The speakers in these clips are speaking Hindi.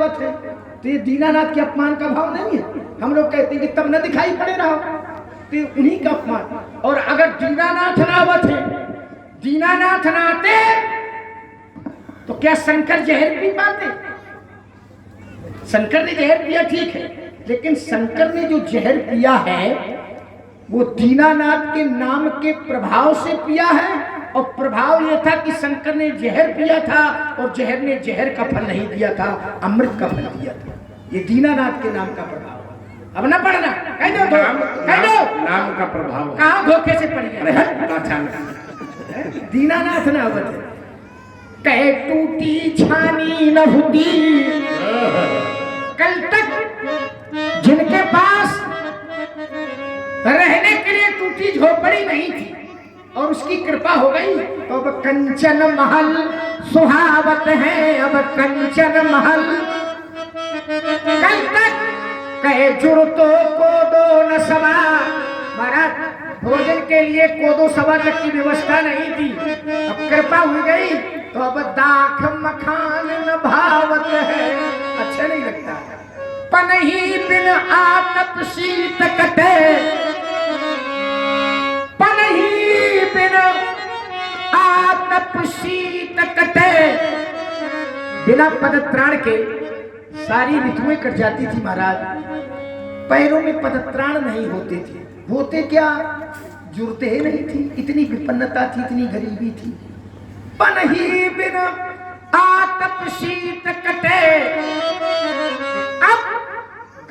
आवत है, तो ये दीनानाथ के अपमान का भाव नहीं है। हम लोग कहते हैं कि तब न दिखाई पड़े रहो, तो उन्हीं का अपमान। और अगर दीनानाथ ना आवत है, दीनानाथ ना आते तो क्या शंकर जहर पी पाते? शंकर ने जहर पिया ठीक है, लेकिन शंकर ने जो जहर पिया है वो दीनानाथ के नाम के प्रभाव से पिया है। और प्रभाव यह था कि शंकर ने जहर पिया था और जहर ने जहर का फल नहीं दिया था, अमृत का फल दिया था। ये दीनानाथ के नाम का प्रभाव। अब ना पढ़ना, कह दो कह दो नाम का प्रभाव कहाँ धोखे से पड़ गया। दीनानाथ ना आवत कह टूटी छानी न हुई, कल तक जिनके पास रहने के लिए टूटी झोपड़ी नहीं थी और उसकी कृपा हो गई, तो अब कंचन महल सुहावत है, अब कंचन महल। कल तक कहे जुड़तो को दो न सवा, महाराज भोजन के लिए कोदो सवा तक की व्यवस्था नहीं थी, अब कृपा हो गई, तो अब दाख मखान न भावत है, अच्छा नहीं लगता। पनही बिन आतप शीत कटे, पनही बिन आतप शीत कटे। बिना पदत्राण के सारी ऋतुएं कट जाती थी महाराज। पैरों में पदत्राण नहीं होते थे, होते क्या, जुड़ते ही नहीं थी, इतनी विपन्नता थी, इतनी गरीबी थी। पनही बिन आतप शीत कटे, अब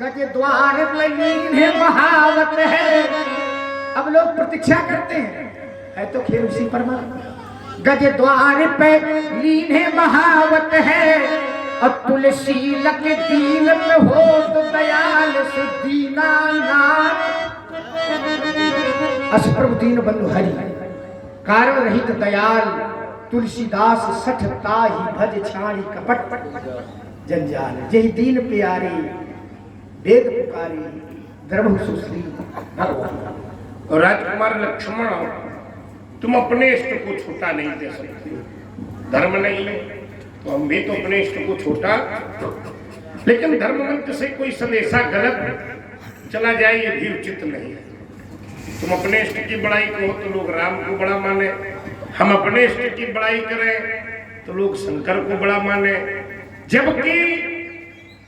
गज द्वार लीन है महावत है। अब लोग प्रतीक्षा करते हैं, है तो खेल उसी परमात्मा। गज द्वार पे लीन है महावत है, और तुलसी लग दीन में हो तो दयाल से दीनानाथ। अस प्रभु दीन बंधु हरि, कारण रहित दयाल, तुलसीदास सठ ताहि भज छाणी कपट जंजाल। जय दीन प्यारे वेद पुकारे, द्रव सुश्री भगवान। राजकुमार लक्ष्मण, तुम अपने इष्ट को छोटा नहीं दे सकते, धर्म नहीं है तो हम भी तो अपने इष्ट को छोटा, लेकिन धर्म मंत्र से कोई संदेशा गलत चला जाए ये भी उचित नहीं है। तुम अपने इष्ट की बड़ाई करो तो लोग राम को बड़ा माने, हम अपने इष्ट की बड़ाई करें तो लोग शंकर को बड़ा माने, जबकि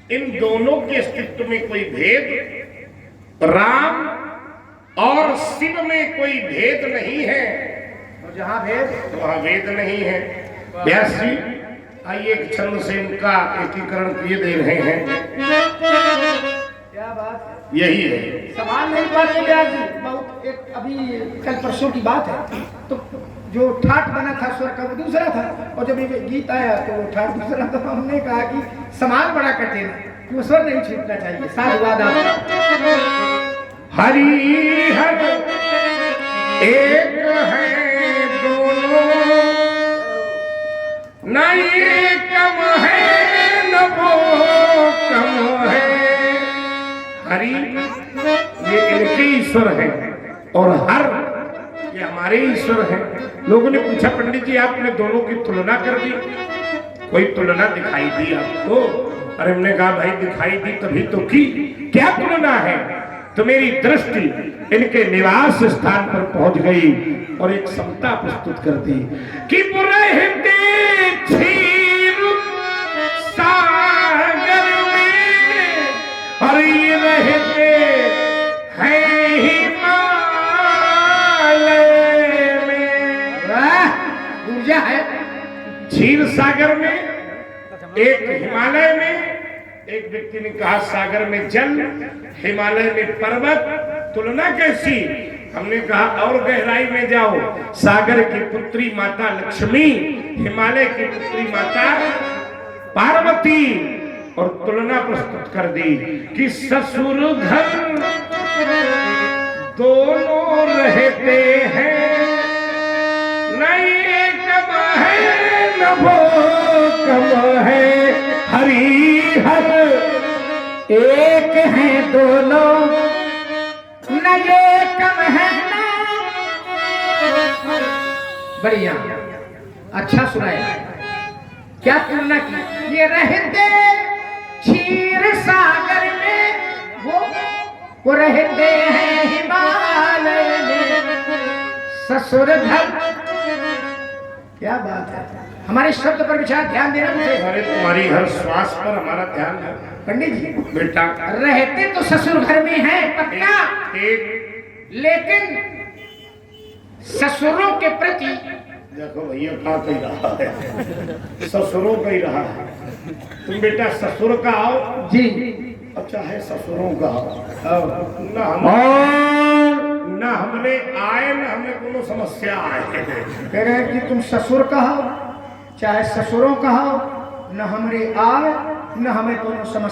इन दोनों के अस्तित्व में कोई भेद, राम और शिव में कोई भेद नहीं है। और जहां भेद वहां भेद नहीं है। व्यास जी आइए एक छंद से उनका एकीकरण किए दे रहे हैं। क्या बात है, यही है। सवाल नहीं पाते व्यास जी, बहुत एक अभी कल परसों की बात है, तो जो ठाट बना था स्वर का वो दूसरा था, और जब ये गीत आया तो वो ठाट दूसरा। तो हमने कहा कि समान बड़ा कटे ना, कि वो स्वर नहीं छूटना चाहिए। साधुवाद आपका। हरि हर एक है दोनों, न ये कम है न वो कम है। हरि ये इनके ईश्वर है और हर ये हमारे ईश्वर है। लोगों ने पूछा पंडित जी आपने दोनों की तुलना कर दी, कोई तुलना दिखाई दी आपको? अरे हमने कहा भाई दिखाई दी तभी तो की, क्या तुलना है? तो मेरी दृष्टि इनके निवास स्थान पर पहुंच गई और एक समता प्रस्तुत कर दी कि रहते क्षीर सागर में और ये रहते हैं हिमालय में। ऊर्जा है क्षीर सागर में, एक हिमालय में। एक व्यक्ति ने कहा सागर में जल, हिमालय में पर्वत, तुलना कैसी? हमने कहा और गहराई में जाओ, सागर की पुत्री माता लक्ष्मी, हिमालय की पुत्री माता पार्वती, और तुलना प्रस्तुत कर दी कि ससुर घर दोनों रहते हैं, न ये कम है न वो कम है। हरि हर एक है दोनों, न ये कम है ना। बढ़िया, अच्छा सुनाया। क्या तुलना की? ये रहते रहते हैं हिमालय में ससुर घर। क्या बात है, हमारे शब्द पर विचार ध्यान देना मुझे। अरे तुम्हारी हर श्वास पर हमारा ध्यान है पंडित जी, बेटा। रहते तो ससुर घर में है पक्का, एक लेकिन ससुरों के प्रति देखो भैया क्या कह रहा है, ससुरों कह रहा है। तुम बेटा ससुर का आओ जी, अच्छा है ससुरों का और ना हमने आए ना हमें कोनो समस्या आए। कह रहे हैं कि तुम ससुर कहो चाहे ससुरों कहो, न हमरे आए न हमें कोनो समस्या